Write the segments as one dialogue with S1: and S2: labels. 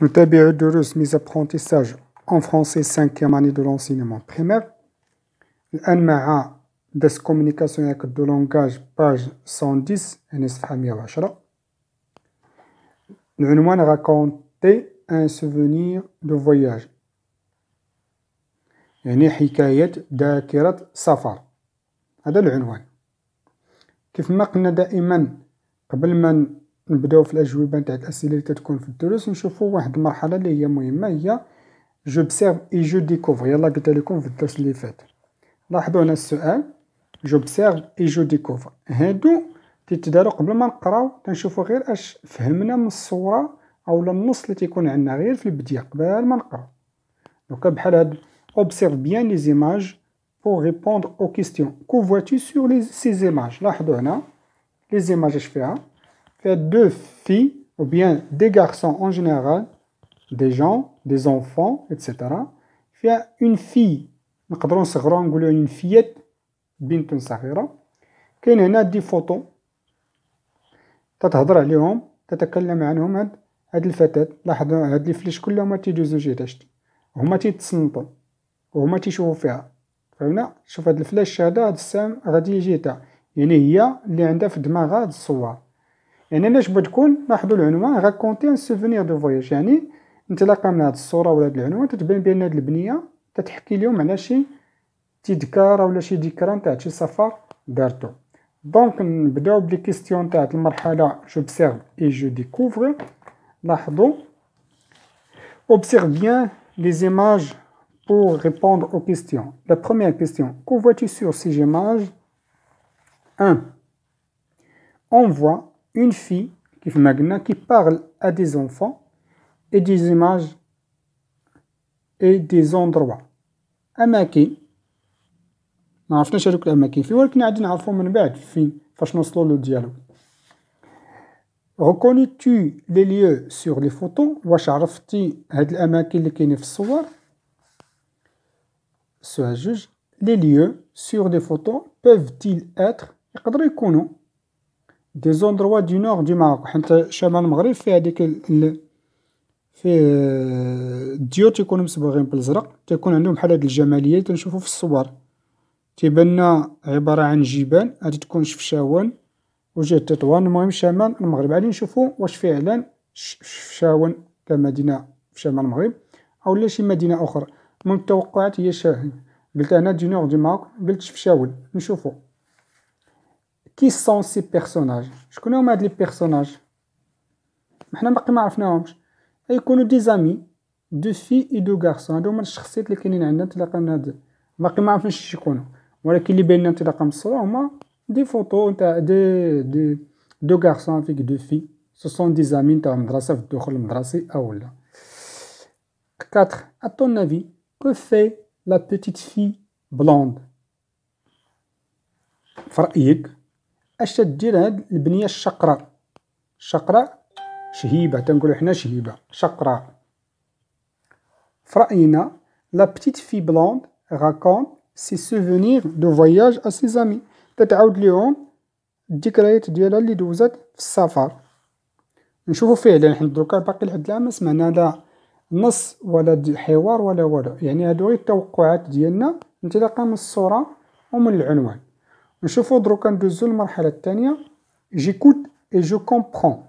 S1: نتابع دروس ميز apprentissage en français 5e année de l'enseignement primaire. الآن مع درس communication avec de langage page 110 يعني صفحة 110. العنوان raconter un souvenir de voyage يعني حكاية ذاكرة سفر. هذا العنوان. كيف ما قلنا دائما قبل ما نبداو في الأجوبة نتاع الأسئلة اللي تتكون في الدروس نشوفوا واحد المرحلة اللي هي مهمة هي j'observe et je découvre. يلا قلت لكم في الدرس اللي فات. لاحظوا هنا السؤال j'observe et je découvre. هادو تيتداروا قبل ما نقراو تنشوفوا غير اش فهمنا من الصورة أو النص اللي تيكون عندنا غير في البداية قبل ما نقراو. دوكا بحال هاد observe bien les images pour répondre aux questions. Que vois-tu sur ces images؟ لاحظوا هنا les images اش فيها deux filles ou bien des garçons en général, des gens, des enfants, etc. فيها une fille نقدروا نصغروا نقولوا une fillette بنت صغيرة. كاين هنا دي فوتو تتهضر عليهم تتكلم عنهم هاد الفتاة. لاحظوا هاد لي فليش كلهم تيدوزو جيتاشت هما تيتصنتوا وهما تيشوفوا فيها. فهمنا؟ شوف هاد الفلاش هذا هاد السام غادي يجيتها يعني هي اللي عندها في دماغها هاد الصور. يعني علاش بغات تكون لاحظوا العنوان راكونتي ان سوفونير دو فواياج يعني انطلاقا من هاد الصورة ولا هاد العنوان تتبان بان هاد البنية تتحكي لهم على شي تذكار ولا شي ذكرى نتاع شي سفر دارتو. دونك نبداو بلي كيستيون تاع المرحلة j'observe et je découvre. لاحظوا observe bien les images pour répondre aux questions. La première question, que vois-tu sur ces images? 1. On voit une fille qui parle à des enfants et des images et des endroits. أماكن ما عرفناش هذوك الأماكن فين ولكن عاد نعرفو من بعد فين فاش نوصلو لو ديالو. Reconnais-tu les lieux sur les photos؟ واش عرفتي هاد الأماكن اللي كاينين في الصور؟ سؤال جوج. Les lieux sur des photos peuvent-ils être يقدروا يكونوا des endroits du nord du Maroc حتى شمال المغرب فيه هذيك فيه الديور تيكونوا مصبوغين بالازرق تيكون عندهم بحال هاد الجماليه تنشوفوا في الصور تيبان عباره عن جبال غادي تكون شفشاون وجهه تطوان. المهم شمال المغرب غادي نشوفوا واش فعلا شفشاون كمدينه في شمال المغرب او لا شي مدينه اخرى. من التوقعات هي قلت انا دي نور دي ماروك قلت شفشاون. نشوفوا Qui sont ces personnages؟ شكون هما هاد لي بيرسوناج؟ حنا باقي ما عرفناهمش. يكونوا دي زامي دو في اي دو غارسون. هادو هما الشخصيات اللي كاينين عندنا انطلاقا من هاد باقي ما عرفناش اش يكونوا ولكن اللي باين لنا انطلاقا من الصوره هما دي فوتو نتاع دو غارسون افيك دو في سو سون دي زامي نتاع المدرسه في الدخول المدرسي او لا. 4. À ton avis, que fait la petite fille blonde؟ في رأيك اش تدير هاد البنيه الشقراء؟ الشقراء شهيبه تنقولوا حنا شهيبه شقراء. في راينا لا بتيت في بلوند راكونت سي سوفونير دو فواياج ا سي زامي تتعاود ليهم الذكريات ديالها اللي دوزات في السفر. نشوفوا فعلا حنا دروكا باقي لحد الان ما سمعنا لا نص ولا حوار ولا والو يعني هادو غير التوقعات ديالنا انطلاقا من الصوره ومن العنوان. نشوفوا دروكا ندوزو المرحلة الثانية j'écoute et je comprends.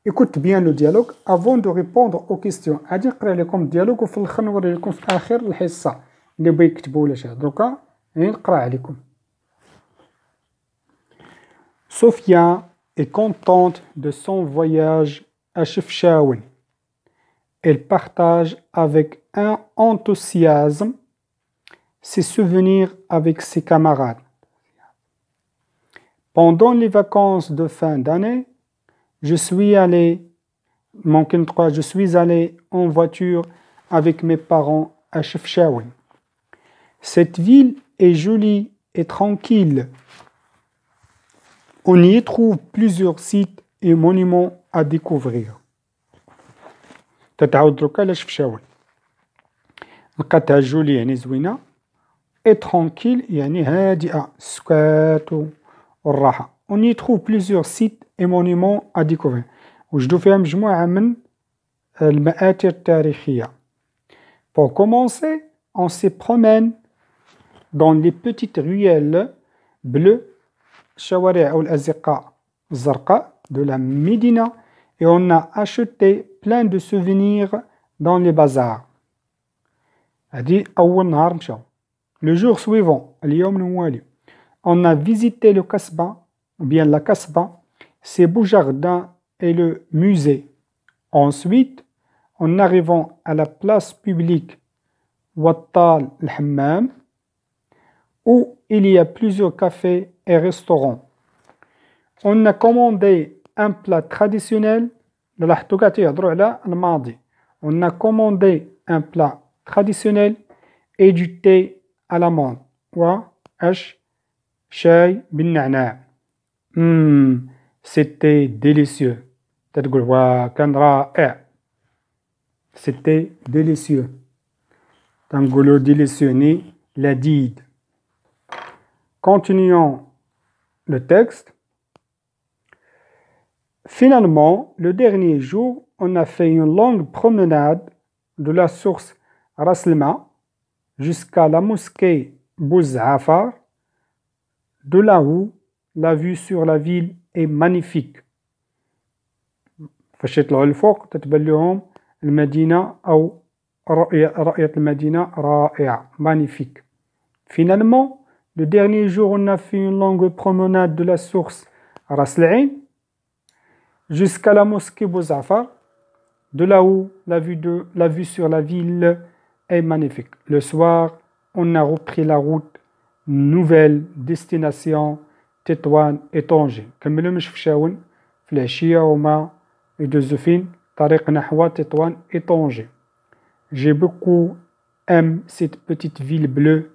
S1: écoute bien le dialogue avant de répondre aux questions. غادي نقرا لكم الديالوج وفي الاخر نوري لكم في اخر الحصة اللي بغا يكتبوا ولا شي. دروكا يعني نقرا عليكم. Sofia est contente de son voyage à Chefchaouen. Elle partage avec un enthousiasme ses souvenirs avec ses camarades. Pendant les vacances de fin d'année, je suis allé en voiture avec mes parents à Chefchaouen. Cette ville est jolie et tranquille. On y trouve plusieurs sites et monuments à découvrir. تتعاود دروكا على شفشاون. لقاتها جولي يعني زوينة et tranquille يعني هادئة السكات والراحة. On y trouve plusieurs sites et monuments à découvrir. وجدوا فيها مجموعة من المآثر التاريخية. Pour commencer, on se promène dans les petites ruelles bleues, الشوارع أو الأزقة الزرقاء de la Médina, et on a acheté plein de souvenirs dans les bazars. هذه أول نهار مشاو. Le jour suivant, اليوم الموالي, on a visité le Kasbah, ou bien la Kasbah, ses beaux jardins et le musée. Ensuite, en arrivant à la place publique Wattal al-Hammam, où il y a plusieurs cafés et restaurants. On a commandé un plat traditionnel. On a commandé un plat traditionnel et du thé à la menthe. شاي بالنعناع. C'était délicieux. تتقول كان رائع. C'était délicieux. تنقولوا délicieux ni لذيذ. Continuons le texte. Finalement, le dernier jour, on a fait une longue promenade de la source Ras Lma jusqu'à la mosquée Bouzafar. De là où la vue sur la ville est magnifique. فاش يطلعوا الفوق تتبان لهم المدينة أو رؤية المدينة رائعة. Magnifique. Finalement, le dernier jour, on a fait une longue promenade de la source Ras Al-Ain jusqu'à la mosquée Bouzafar. De là où la vue sur la ville est magnifique. Le soir, on a repris la route. Nouvelle destination تطوان et Tanger. كملوا مش فشاون في العشية وما يدوزو فين طريق نحو تطوان et Tanger. J'ai beaucoup aimé cette petite ville bleue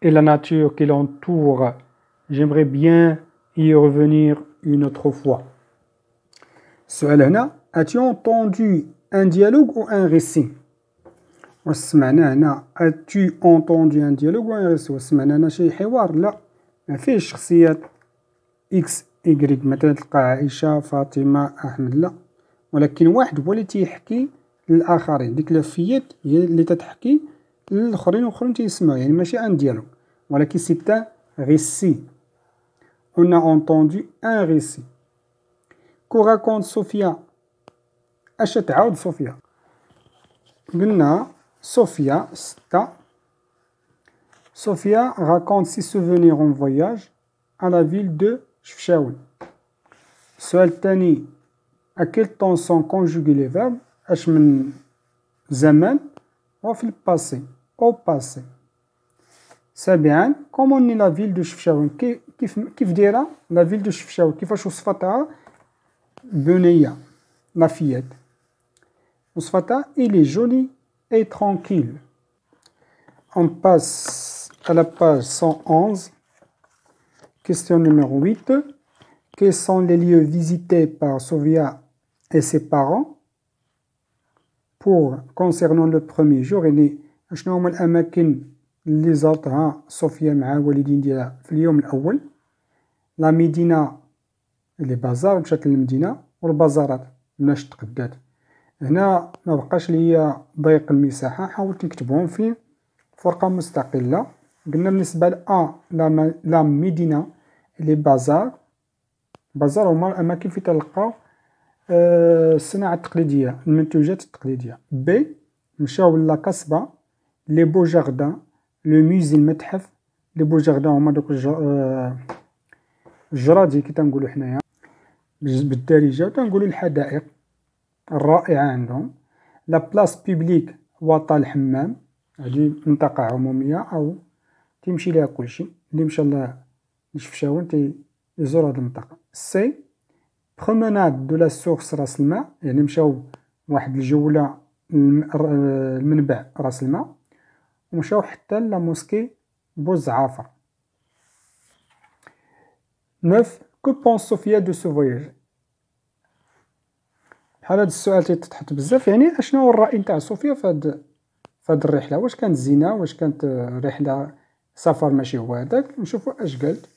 S1: et la nature qui l'entoure. J'aimerais bien y revenir une autre fois. السؤال هنا: As-tu entendu un dialogue ou un récit؟ واش سمعنا هنا as-tu entendu un dialogue ou un récit؟ واش سمعنا هنا شي حوار؟ لا، ما فيهش شخصيات اكس ايكغيك، مثلا تلقى عائشة فاطمة أحمد، لا، ولكن واحد هو اللي تيحكي للآخرين. ديك لافيات هي اللي تتحكي للآخرين والآخرين تيسمعوا، يعني ماشي ان ديالوغ ولكن سي ان récit. On a entendu un récit. Que raconte Sophia؟ اش تعاود صوفيا؟ قلنا Sophia, Sophia raconte ses souvenirs en voyage à la ville de Chefchaouen. السؤال الثاني: à quel temps sont conjugués les verbes؟ اش من زمان وفي الباسي au passé. سابعا: comment est la ville de Chefchaouen؟ كيف دايره la ville de Chefchaouen؟ كيفاش وصفتها بنية لافيات؟ وصفتها il est joli et tranquille. On passe à la page 111. Question numéro 8. Quels sont les lieux visités par Sophia et ses parents? Concernant le premier jour, شنو هما الأماكن اللي زارتها صوفيا مع الوالدين ديالها في اليوم الأول؟ لا ميدينا اللي بازار، مشات للمدينة، والبازارات مناش تقدات. هنا ما بقاش ليا ضيق المساحة، حاولت نكتبهم في فرقة مستقلة. قلنا بالنسبة لا ميدينا اللي بازار هما الأماكن في تلقاو الصناعة التقليدية، المنتوجات التقليدية. بي مشاو لا كاسبا، لي بو جاردان، لو موزي المتحف. لي بو جاردان هما دوك الجرادي كي تنقولو حنايا بالدارجة، وتنقولو الحدائق الرائعة عندهم. لا بلاس بيبليك وطال الحمام، هذه منطقة عمومية أو تيمشي ليها كلشي، اللي مشى لشفشاون يزور هذه المنطقة. سي بروموناد دو لا سورس راس الماء، يعني مشاو واحد الجولة المنبع راس الماء، ومشاو حتى لا موسكي بوزعافر. 9. Que pense Sophia de ce voyage؟ بحال هاد السؤال تيتحط بزاف، يعني اشنو هو الرأي نتاع صوفيا فهاد الرحلة؟ واش كانت زينة؟ واش كانت رحلة سفر ماشي هو هداك؟ نشوفوا اش قالت.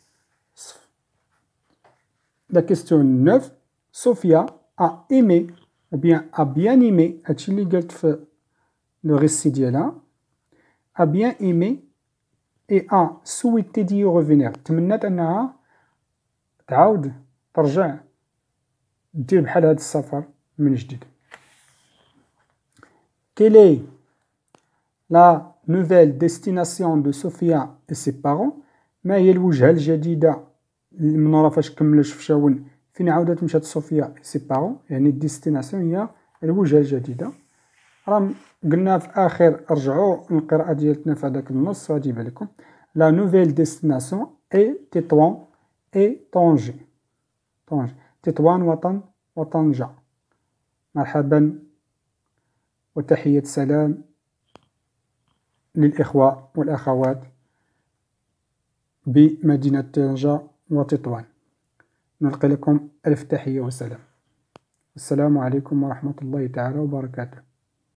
S1: La question 9. Sophia a aimé ou bien a bien aimé هادشي اللي قالت في لو ريسي ديالها a bien aimé et a souhaité d'y revenir تمنات أنها تعاود ترجع دير بحال هاد السفر من جديد. Quelle est la nouvelle destination de Sophia et ses parents؟ ما هي الوجهة الجديدة من ورا فاش كملوا شفشاون فين عاودت مشات صوفيا سي بارون، يعني الديستيناسيون هي الوجهة الجديدة. راه قلنا في آخر رجعوا القراءة ديالتنا في هذاك النص غادي يبان لكم لا نوفيل ديستيناسيون اي تطوان اي طنجة. طنجة تطوان وطن وطنجة. مرحبا وتحية سلام للإخوة والأخوات بمدينة طنجة وتطوان. نلقي لكم ألف تحية وسلام. السلام عليكم ورحمة الله تعالى وبركاته.